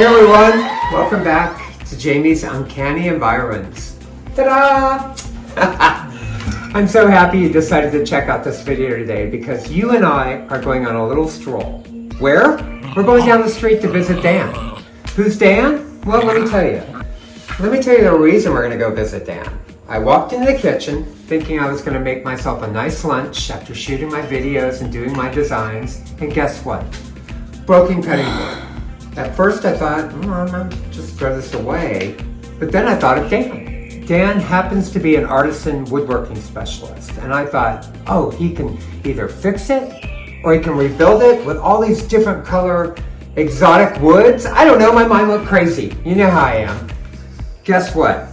Hey everyone, welcome back to Jamie's Uncanny Environs. Ta-da! I'm so happy you decided to check out this video today because you and I are going on a little stroll. Where? We're going down the street to visit Dan. Who's Dan? Well, let me tell you. Let me tell you the reason we're going to go visit Dan. I walked into the kitchen thinking I was going to make myself a nice lunch after shooting my videos and doing my designs, and guess what? Broken cutting board. At first I thought, I'm going to just throw this away, but then I thought of Dan. Dan happens to be an artisan woodworking specialist, and I thought, oh, he can either fix it or he can rebuild it with all these different color exotic woods. I don't know, my mind went crazy. You know how I am. Guess what?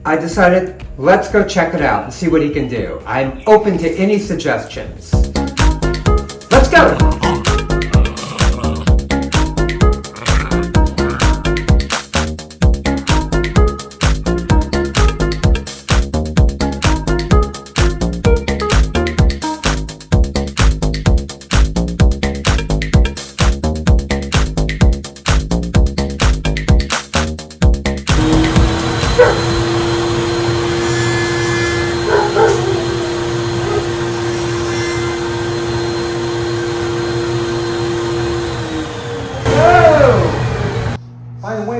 I decided, let's go check it out and see what he can do. I'm open to any suggestions. Let's go!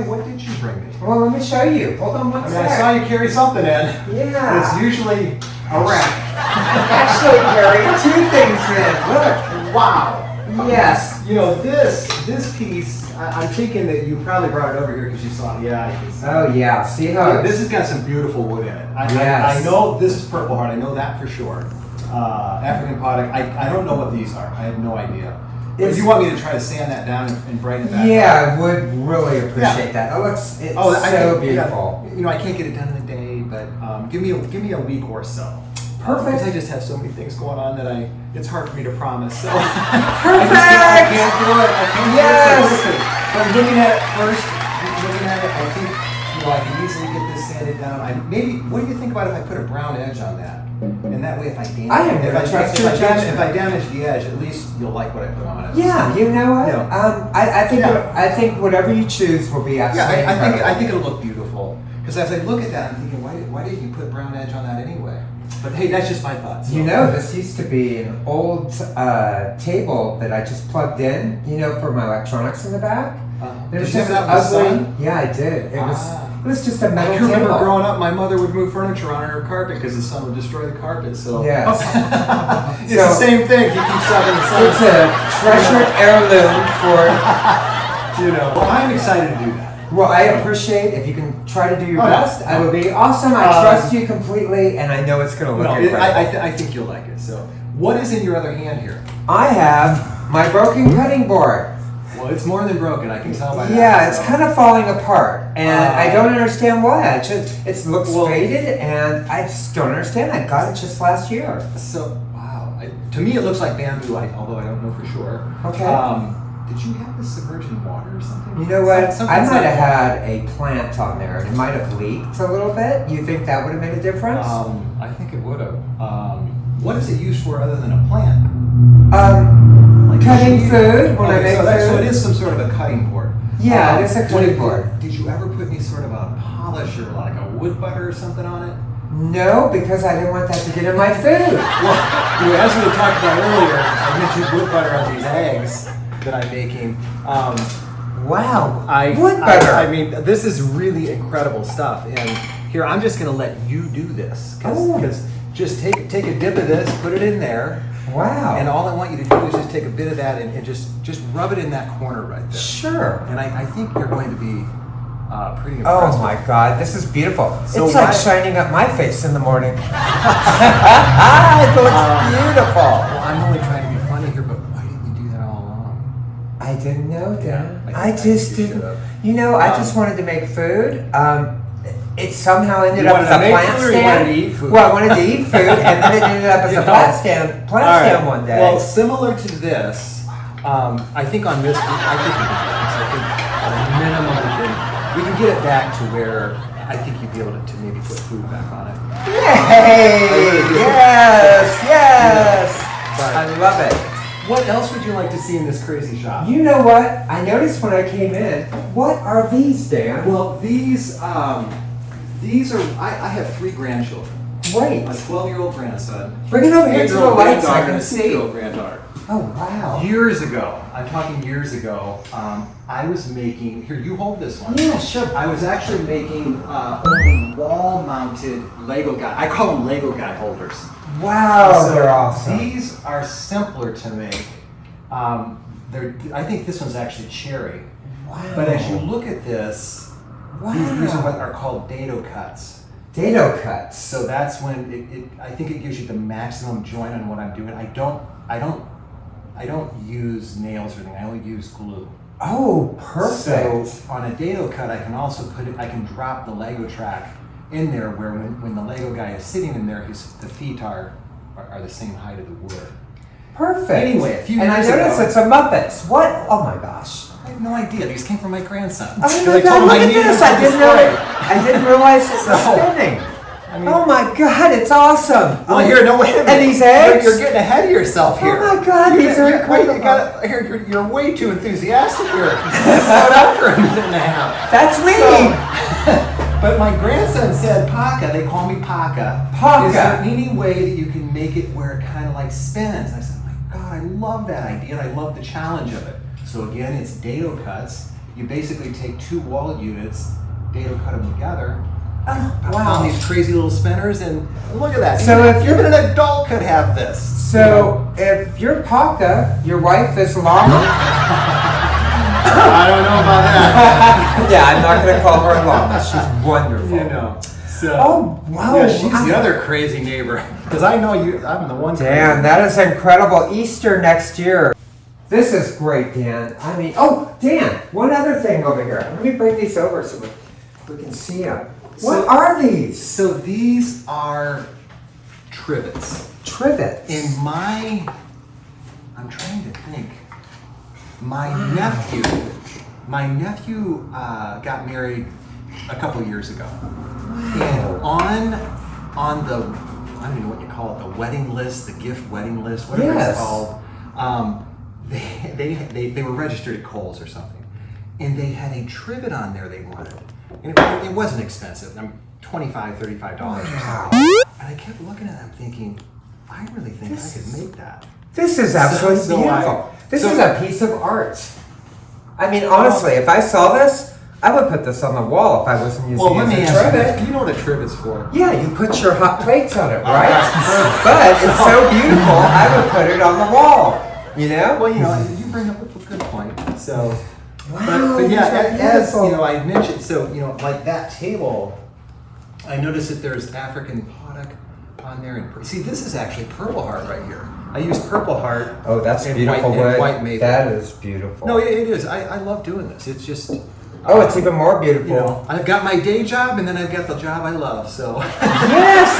What did you bring me? Well, let me show you. Hold on one second. I saw you carry something in. Yeah. It's usually a rack. Actually, Gary, two things in. Look. Wow. Yes. You know, this piece, I'm thinking that you probably brought it over here because you saw it. Yeah, I can see. Oh, yeah. See how this has got some beautiful wood in it. Yes. I know this is Purple Heart. I know that for sure. African Potic. I don't know what these are. I have no idea. If you want me to try to sand that down and brighten it back up? Yeah, I would really appreciate that. Oh, it's so beautiful. You know, I can't get it done in a day, but give me a week or so. Perfect. Because I just have so many things going on that it's hard for me to promise. So Perfect. I can't do it. Yes. So I'm looking at it first. Looking at it, I think I can easily get this sanded down. What do you think about if I put a brown edge on that? And that way, if I damage the edge, at least you'll like what I put on it. Yeah, you know what? Yeah. I think whatever you choose will be absolutely incredible. I think it'll look beautiful. Because as I look at that, I'm thinking, why didn't you put a brown edge on that anyway? But hey, that's just my thoughts. So. You know, this used to be an old table that I just plugged in, for my electronics in the back. Did you have that with the sun? Yeah, I did. It was just a metal table. I remember table. growing up, my mother would move furniture on her carpet because the sun would destroy the carpet. So yes. It's the same thing. He keeps having the sun. It's a treasured heirloom for Well, I'm excited to do that. Well, I appreciate if you can try to do your best. That would be awesome. I trust you completely, and I know it's going to look incredible. I think you'll like it. So, what is in your other hand here? I have my broken cutting board. Well, it's more than broken. I can tell by that. Yeah, it's kind of falling apart, and I don't understand why. It looks faded, and I just don't understand. I got it just last year. So, wow. To me, it looks like bamboo, although I don't know for sure. Okay. Did you have this submerging water or something? You know what? I might have had a plant on there, and it might have leaked a little bit. You think that would have made a difference? I think it would have. What is it used for other than a plant? Cutting food when I make food. So it is some sort of a cutting board. Yeah, it is a cutting board. Did you ever put any sort of a polish or like a wood butter or something on it? No, because I didn't want that to get in my food. Well, as we talked about earlier, I mentioned wood butter on these eggs that I'm making. Wow, wood butter. I mean, this is really incredible stuff. And here, I'm just going to let you do this. Because just take a dip of this, put it in there. Wow. And all I want you to do is just take a bit of that and just rub it in that corner right there. Sure. And I think you're going to be pretty impressed. Oh my God, this is beautiful. So it's like shining up my face in the morning. It looks beautiful. Well, I'm only trying to be funny here, but why didn't you do that all along? I didn't know, Dan. I just didn't. I just wanted to make food. It somehow ended up as a plant stand. You wanted to eat food? Well, I wanted to eat food, and then it ended up as a plant stand one day. Well, similar to this, I think on this, I think at a minimum we can get it back to where I think you'd be able to maybe put food back on it. Yay! Yes! I love it. What else would you like to see in this crazy shop? You know what? I noticed when I came in. What are these, Dan? Well, these are. I have 3 grandchildren. Wait. A 12-year-old grandson. Bring it over here to the lights so I can and a see. 6-year-old granddaughter. Oh, wow. Years ago, I'm talking years ago, I was making, here, you hold this one. Yeah, sure. I was actually making only wall-mounted Lego guy. I call them Lego guy holders. Wow, So they're awesome. These are simpler to make. I think this one's actually cherry. Wow. But as you look at this, Wow. these are what are called dado cuts. Dado cuts. So that's when I think it gives you the maximum joint on what I'm doing. I don't use nails or anything. I only use glue. Oh, perfect. So on a dado cut, I can also I can drop the Lego track in there where when the Lego guy is sitting in there, the feet are the same height of the wood. Perfect. Anyway, a few and years I noticed ago- it's a Muppets. What? Oh my gosh. I have no idea. These came from my grandson. Oh Because my I told God, him look I at needed this. to I didn't realize it was So, spinning. I mean, Oh my God, it's awesome. well, here, no, wait a minute. And these eggs? You're getting ahead of yourself here. Oh my God, these are incredible. You're way too enthusiastic here. Slow down for a minute and a half. That's me. But my grandson said, Paca, they call me Paca. Paca. Is there any way that you can make it where it kind of like spins? I said, my God, I love that idea and I love the challenge of it. So again, it's dado cuts. You basically take 2 wall units, dado cut them together. I found these crazy little spinners and look at that. So if even an adult could have this. So if you're Paca, your wife is Llama. I don't know about that. Yeah, I'm not going to call her Llama. She's wonderful. You know. So, Oh, wow. yeah, she's the other crazy neighbor. Because I know I'm the one. Dan, that is incredible. Easter next year. This is great, Dan. I mean, oh, Dan, one other thing over here. Let me bring these over so we can see them. What are these? So these are trivets. Trivets. I'm trying to think. My nephew got married a couple years ago. And on the, I don't even know what you call it, the wedding list, the gift wedding list, whatever Yes. it's called, they were registered at Kohl's or something. And they had a trivet on there they wanted. And it wasn't expensive, $25, $35 or something. And I kept looking at them thinking, I really think I could make that. This is absolutely beautiful. This is a piece of art. I mean, honestly, if I saw this, I would put this on the wall if I wasn't using Well, let me it as a ask you, trivet. do you know what a trivet's for? Yeah, you put your hot plates on it, right? But it's so beautiful, I would put it on the wall. You know? Well, you know, you bring up a good point. So, Wow, but yeah, these are as you beautiful. know, I mentioned, so you know, like that table, I noticed that there's African potic on there, and see, this is actually Purple Heart right here. I used Purple Heart. Oh, that's and beautiful white, wood. and white maple. That is beautiful. No, it is. I love doing this. It's just. Oh, it's even more beautiful. You know, I've got my day job, and then I've got the job I love. So. Yes,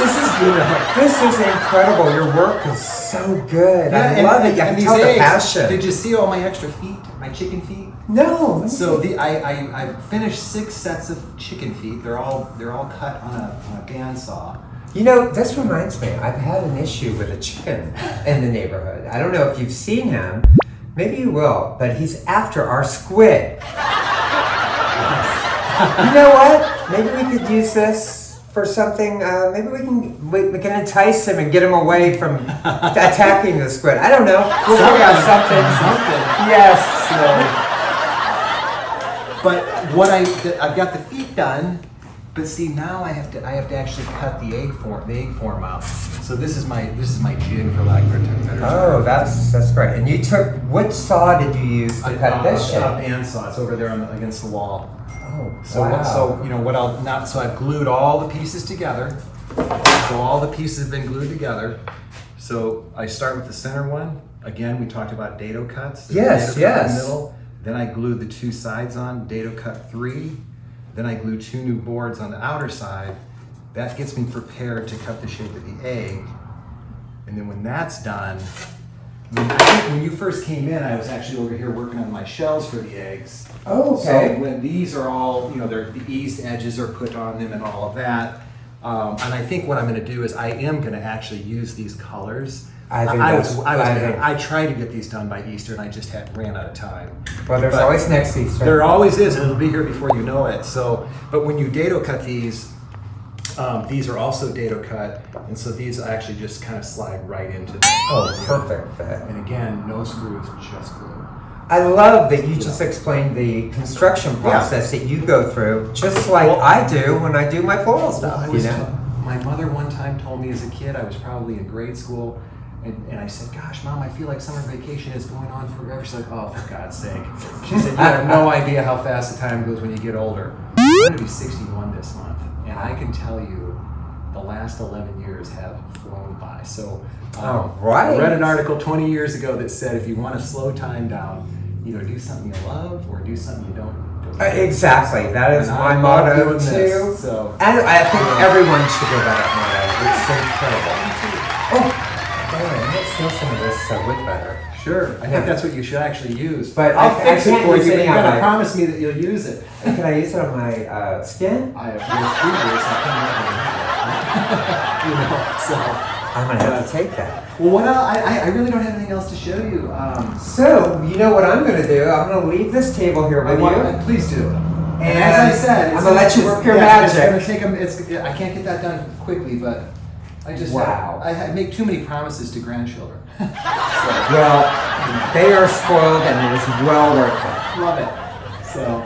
this is incredible. Your work is so good. I love it. You can these tell the eggs, passion. Did you see all my extra feet? My chicken feet? No. So I finished 6 sets of chicken feet. They're all cut on a bandsaw. You know, this reminds me. I've had an issue with a chicken in the neighborhood. I don't know if you've seen him. Maybe you will, but he's after our squid. You know what? Maybe we could use this for something. Maybe we can entice him and get him away from attacking the squid. I don't know. We'll figure out something. Yes. But what I've got the feet done, but see now I have to actually cut the egg form out. So this is my jig, for lack of a better term. Oh, that's great. And you took, which saw did you use to cut this shape? A bandsaw. It's over there against the wall. Oh, So wow. so you know what so I've glued all the pieces together. So all the pieces have been glued together. So I start with the center one. Again, we talked about dado cuts. There's Yes, a dado cut in yes. the middle. Then I glued the 2 sides on, dado cut 3. Then I glue 2 new boards on the outer side. That gets me prepared to cut the shape of the egg. And then when that's done, when you first came in, I was actually over here working on my shells for the eggs. Oh, okay. So when these are all, you know, the eased edges are put on them and all of that, And I think what I'm going to do is I am going to actually use these colors. I tried to get these done by Easter, and I just ran out of time. Well, there's always next Easter. There always is, and it'll be here before you know it. So, but when you dado cut these are also dado cut, and so these actually just kind of slide right into the perfect fit. And again, no screws, just glue. I love that you just explained the construction process that you go through, just like I do when I do my floral stuff. My mother one time told me as a kid, I was probably in grade school, and I said, gosh, Mom, I feel like summer vacation is going on forever. She's like, oh, for God's sake. She said, you have no idea how fast the time goes when you get older. I'm going to be 61 this month, and I can tell you the last 11 years have flown by. So I read an article 20 years ago that said if you want to slow time down, either do something you love or do something you don't. Exactly. That is my motto too. So. And I think everyone should go by that motto. It's incredible. Let's steal some of this wood butter. Sure. I think that's what you should actually use. But I'll fix it for you. You got gotta promise me that you'll use it. Can I use it on my skin? I have so I'm gonna have to take that. Well, what else? I really don't have anything else to show you. So you know what I'm gonna do? I'm gonna leave this table here with you. Please do. And as I said, I'm gonna let you work your magic. It's gonna take I can't get that done quickly, but I just I make too many promises to grandchildren. Well, they are spoiled, and it is well worth it. Love it. So,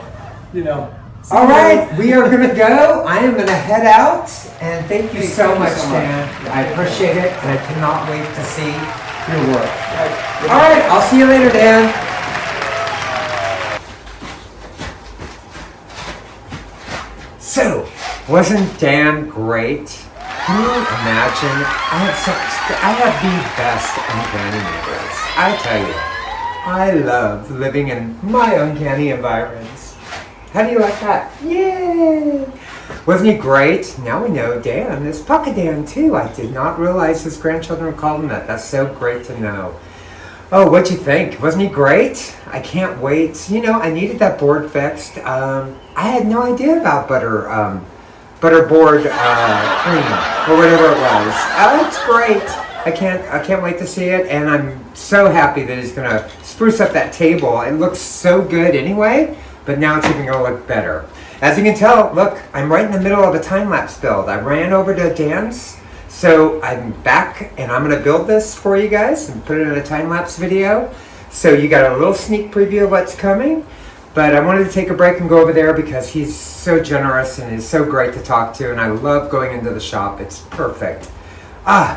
All right, we are going to go. I am going to head out, and thank you so much, Dan. I appreciate it, and I cannot wait to see your work. All right, I'll see you later, Dan. So, wasn't Dan great? Can you imagine? I have the best uncanny neighbors. I tell you, I love living in my uncanny environments. How do you like that? Yay! Wasn't he great? Now we know Dan is Pucka Dan too. I did not realize his grandchildren called him that. That's so great to know. Oh, what'd you think? Wasn't he great? I can't wait. I needed that board fixed. I had no idea about butterboard cream or whatever it was. It's great. I can't wait to see it, and I'm so happy that he's gonna spruce up that table. It looks so good anyway, but now it's even gonna look better. As you can tell, look, I'm right in the middle of a time-lapse build. I ran over to Dan's, so I'm back, and I'm gonna build this for you guys and put it in a time-lapse video. So you got a little sneak preview of what's coming. But I wanted to take a break and go over there because he's so generous and he's so great to talk to, and I love going into the shop. It's perfect.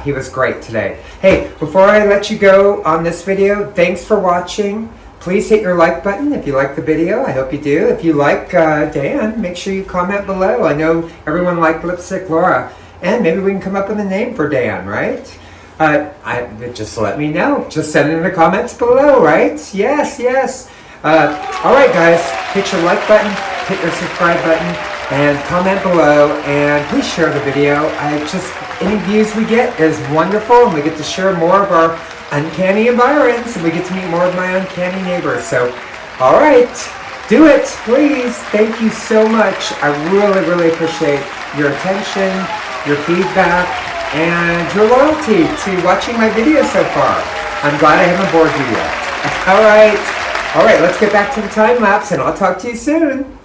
He was great today. Hey, before I let you go on this video, thanks for watching. Please hit your like button if you like the video. I hope you do. If you like Dan, make sure you comment below. I know everyone liked Lipstick Laura, and maybe we can come up with a name for Dan, right? Just let me know. Just send it in the comments below, right? Yes. All right, guys, hit your like button, hit your subscribe button, and comment below, and please share the video. Any views we get is wonderful, and we get to share more of our uncanny environs, and we get to meet more of my uncanny neighbors. So, all right, do it, please. Thank you so much. I really, really appreciate your attention, your feedback, and your loyalty to watching my videos so far. I'm glad I haven't bored you yet. All right, let's get back to the time lapse, and I'll talk to you soon.